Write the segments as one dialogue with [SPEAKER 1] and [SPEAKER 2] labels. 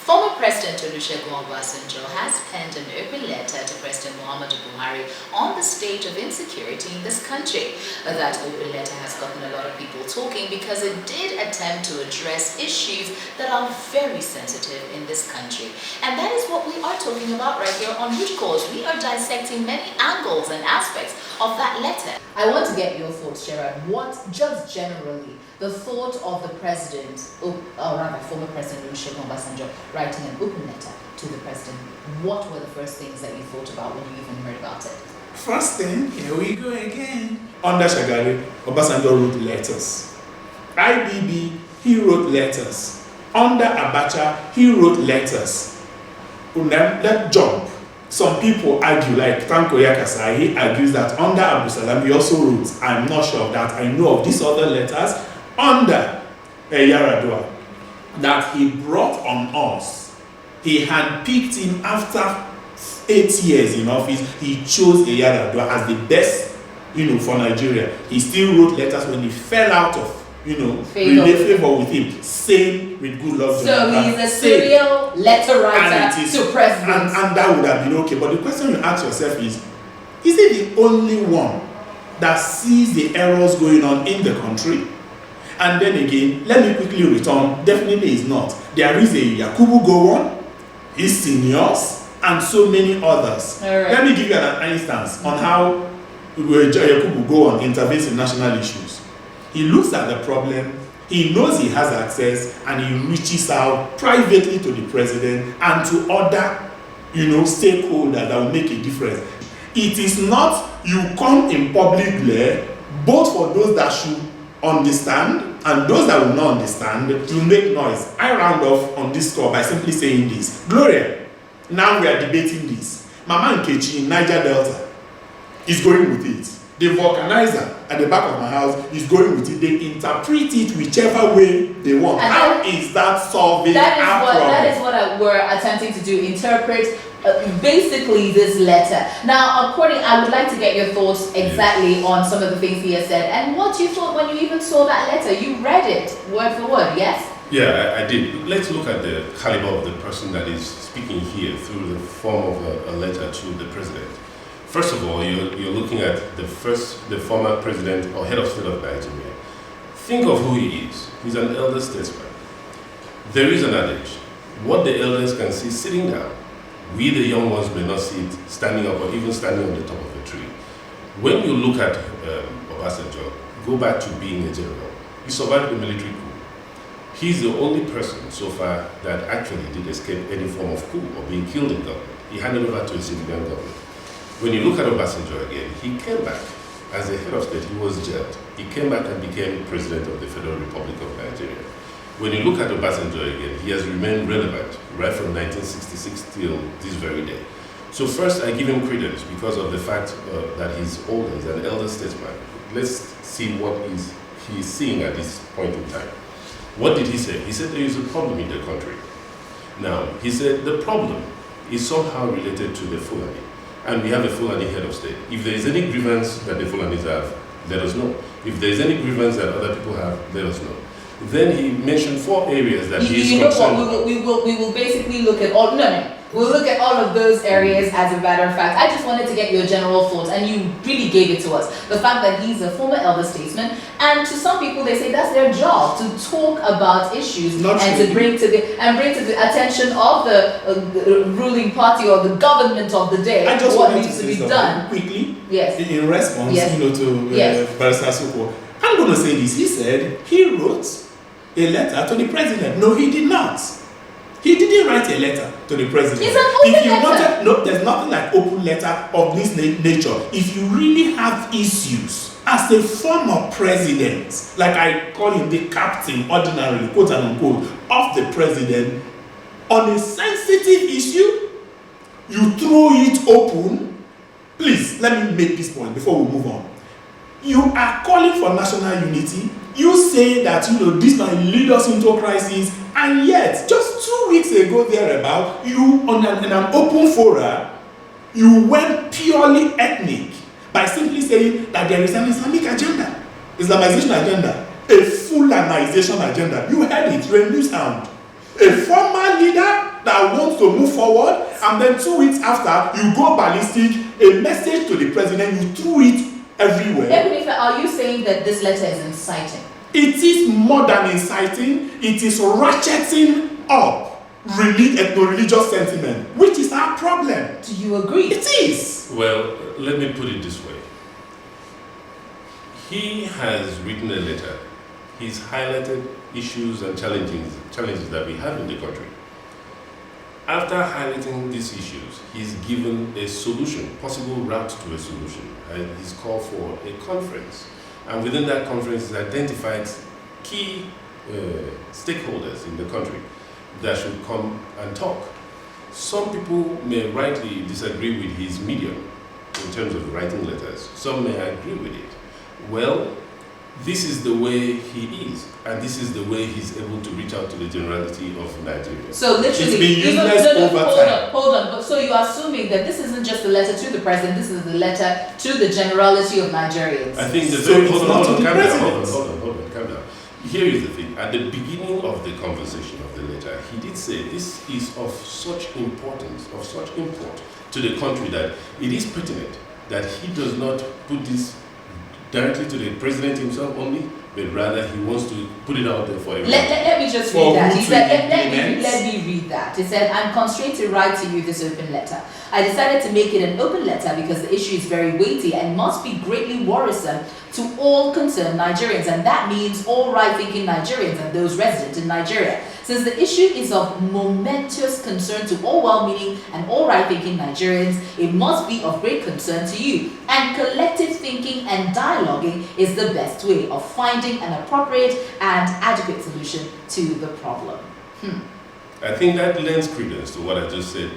[SPEAKER 1] Former President Olusegun Obasanjo has penned an open letter to President Buhari on the state of insecurity in this country. That open letter has gotten a lot of people talking because it did attempt to address issues that are very sensitive in this country. And that is what we are talking about right here on Root Cause. We are dissecting many angles and aspects of that letter. I want to get your thoughts, Gerard. What, just generally, the thought of the president, or rather former President Olusegun Obasanjo, writing an open letter to the president, what were the first things that you thought about when you even heard about it?
[SPEAKER 2] First thing, here we go again. Under Shagari, Obasanjo wrote letters. IBB, he wrote letters. Under Abacha, he wrote letters. Let's jump. Some people argue, like Tankoya Kasai, he argues that under Abu Salam, he also wrote, I'm not sure of that, I know of these other letters, under Yaradua, that he brought on us. He handpicked him after 8 years in office. He chose Yaradua as the best, for Nigeria. He still wrote letters when he fell out of, favor with him. Same with Goodluck.
[SPEAKER 1] So he's a serial letter writer to president.
[SPEAKER 2] And that would have been okay. But the question you ask yourself is it the only one that sees the errors going on in the country? And then again, let me quickly return. Definitely is not. There is a Yakubu Gowon, his seniors, and so many others.
[SPEAKER 1] Right.
[SPEAKER 2] Let me give you an instance on how Yakubu Gowon intervenes in national issues. He looks at the problem, he knows he has access, and he reaches out privately to the president and to other, stakeholders that will make a difference. It is not you come in public glare, both for those that should understand and those that will not understand, you make noise. I round off on this call by simply saying this. Gloria, now we are debating this. Mama Nkechi in Niger Delta is going with it. The vulcanizer at the back of my house is going with it. They interpret it whichever way they want. And how is that solving our problem?
[SPEAKER 1] That is what we're attempting to do, interpret basically this letter. Now, I would like to get your thoughts exactly on some of the things he has said and what you thought when you even saw that letter. You read it word for word, yes?
[SPEAKER 3] Yeah, I did. Let's look at the caliber of the person that is speaking here through the form of a letter to the president. First of all, you're looking at the former president or head of state of Nigeria. Think of who he is. He's an elder statesman. There is an adage, what the elders can see sitting down, we the young ones may not see it standing up or even standing on the top of a tree. When you look at Obasanjo, go back to being a general. He survived the military coup. He's the only person so far that actually did escape any form of coup or being killed in government. He handed over to a civilian government. When you look at Obasanjo again, he came back as a head of state. He was jailed. He came back and became president of the Federal Republic of Nigeria. When you look at Obasanjo again, he has remained relevant right from 1966 till this very day. So first, I give him credence because of the fact that he's older, he's an elder statesman. Let's see what he's seeing at this point in time. What did he say? He said there is a problem in the country. Now, he said the problem is somehow related to the Fulani. And we have a Fulani head of state. If there is any grievance that the Fulanis have, let us know. If there is any grievance that other people have, let us know. Then he mentioned 4 areas that he is concerned about.
[SPEAKER 1] We will basically look at all. We'll look at all of those areas as a matter of fact. I just wanted to get your general thoughts, and you really gave it to us. The fact that he's a former elder statesman, and to some people they say that's their job to talk about issues to bring to the attention of the ruling party or the government of the day what needs to be done
[SPEAKER 2] quickly.
[SPEAKER 1] Yes.
[SPEAKER 2] In response, to Barrister Soko, I'm going to say this. He said he wrote a letter to the president. No, he did not. He didn't write a letter to the president.
[SPEAKER 1] It's an open letter.
[SPEAKER 2] No, there's nothing like open letter of this nature. If you really have issues as a former president, like I call him the captain ordinarily, quote and unquote, of the president, on a sensitive issue, you throw it open. Please, let me make this point before we move on. You are calling for national unity. You say that this might lead us into a crisis, and yet just 2 weeks ago thereabout, you in an open forum, you went purely ethnic by simply saying that there is an Islamic agenda, Islamization agenda, a Fulanization agenda. You heard it, you're a news hound. A former leader that wants to move forward, and then 2 weeks after, you go ballistic, a message to the president, you threw it everywhere.
[SPEAKER 1] Are you saying that this letter is inciting?
[SPEAKER 2] It is more than inciting, it is ratcheting up ethno-religious sentiment, which is our problem.
[SPEAKER 1] Do you agree?
[SPEAKER 2] It is.
[SPEAKER 3] Well, let me put it this way. He has written a letter. He's highlighted issues and challenges that we have in the country. After highlighting these issues, he's given a solution, possible route to a solution. He's called for a conference. And within that conference, he's identified key stakeholders in the country that should come and talk. Some people may rightly disagree with his medium in terms of writing letters. Some may agree with it. Well, this is the way he is, and this is the way he's able to reach out to the generality of Nigeria.
[SPEAKER 1] So literally,
[SPEAKER 2] it's been useless over time.
[SPEAKER 1] Hold on. So you're assuming that this isn't just a letter to the president, this is the letter to the generality of Nigerians.
[SPEAKER 3] I think hold on, calm down. Here is the thing. At the beginning of the conversation of the letter, he did say this is of such importance, of such import to the country that it is pertinent that he does not put this directly to the president himself only, but rather he wants to put it out there for everyone.
[SPEAKER 1] Let me just read that. He said, let me read that. He said, I'm constrained to write to you this open letter. I decided to make it an open letter because the issue is very weighty and must be greatly worrisome to all concerned Nigerians, and that means all right-thinking Nigerians and those resident in Nigeria. Since the issue is of momentous concern to all well-meaning and all right-thinking Nigerians, it must be of great concern to you. And collective thinking and dialoguing is the best way of finding an appropriate and adequate solution to the problem.
[SPEAKER 3] I think that lends credence to what I just said.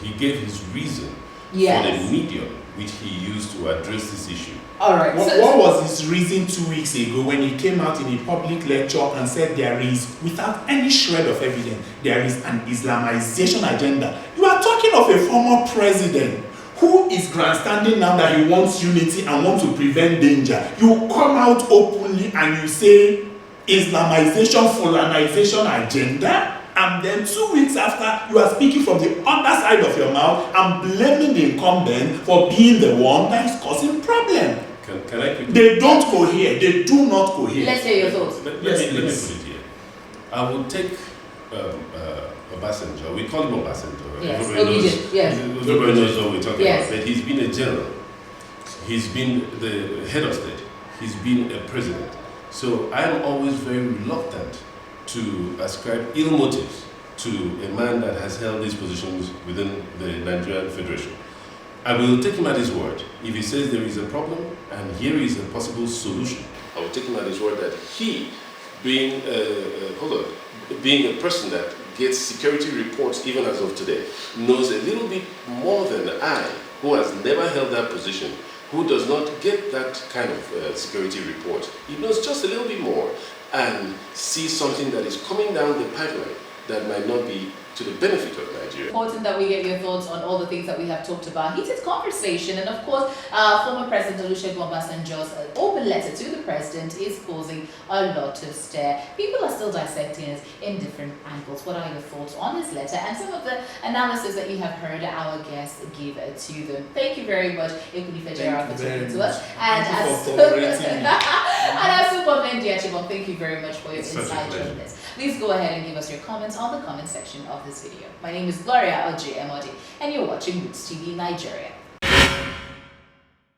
[SPEAKER 3] He gave his reason for the medium which he used to address this issue.
[SPEAKER 1] All right.
[SPEAKER 2] What was his reason 2 weeks ago when he came out in a public lecture and said there is, without any shred of evidence, there is an Islamization agenda? You are talking of a former president who is grandstanding now that he wants unity and wants to prevent danger. You come out openly and you say Islamization, Fulanization agenda? And then 2 weeks after, you are speaking from the other side of your mouth and blaming the incumbent for being the one that is causing problem.
[SPEAKER 3] Can I quickly?
[SPEAKER 2] They don't cohere. They do not cohere.
[SPEAKER 1] Let's hear your thoughts.
[SPEAKER 3] Let me put it here. I will take Obasanjo. We call him Obasanjo.
[SPEAKER 1] Yes.
[SPEAKER 3] Everybody knows what we're talking
[SPEAKER 1] Yes.
[SPEAKER 3] about. But he's been a general. He's been the head of state. He's been a president. So I'm always very reluctant to ascribe ill motives to a man that has held these positions within the Nigerian Federation. I will take him at his word. If he says there is a problem and here is a possible solution, I will take him at his word that he, being a person that gets security reports even as of today, knows a little bit more than I, who has never held that position, who does not get that kind of security report. He knows just a little bit more and sees something that is coming down the pipeline that might not be to the benefit of Nigeria.
[SPEAKER 1] Important that we get your thoughts on all the things that we have talked about. Heated conversation, and of course, former President Olusegun Obasanjo's open letter to the president is causing a lot of stir. People are still dissecting it in different angles. What are your thoughts on this letter and some of the analysis that you have heard our guests give to them? Thank you very much, Ekuni Fejera, for talking to us. And as Super Mendy Achibon, thank you very much for your insight on this. Please go ahead and give us your comments on the comment section of this video. My name is Gloria Oji Emodi, and you're watching Rootstv Nigeria.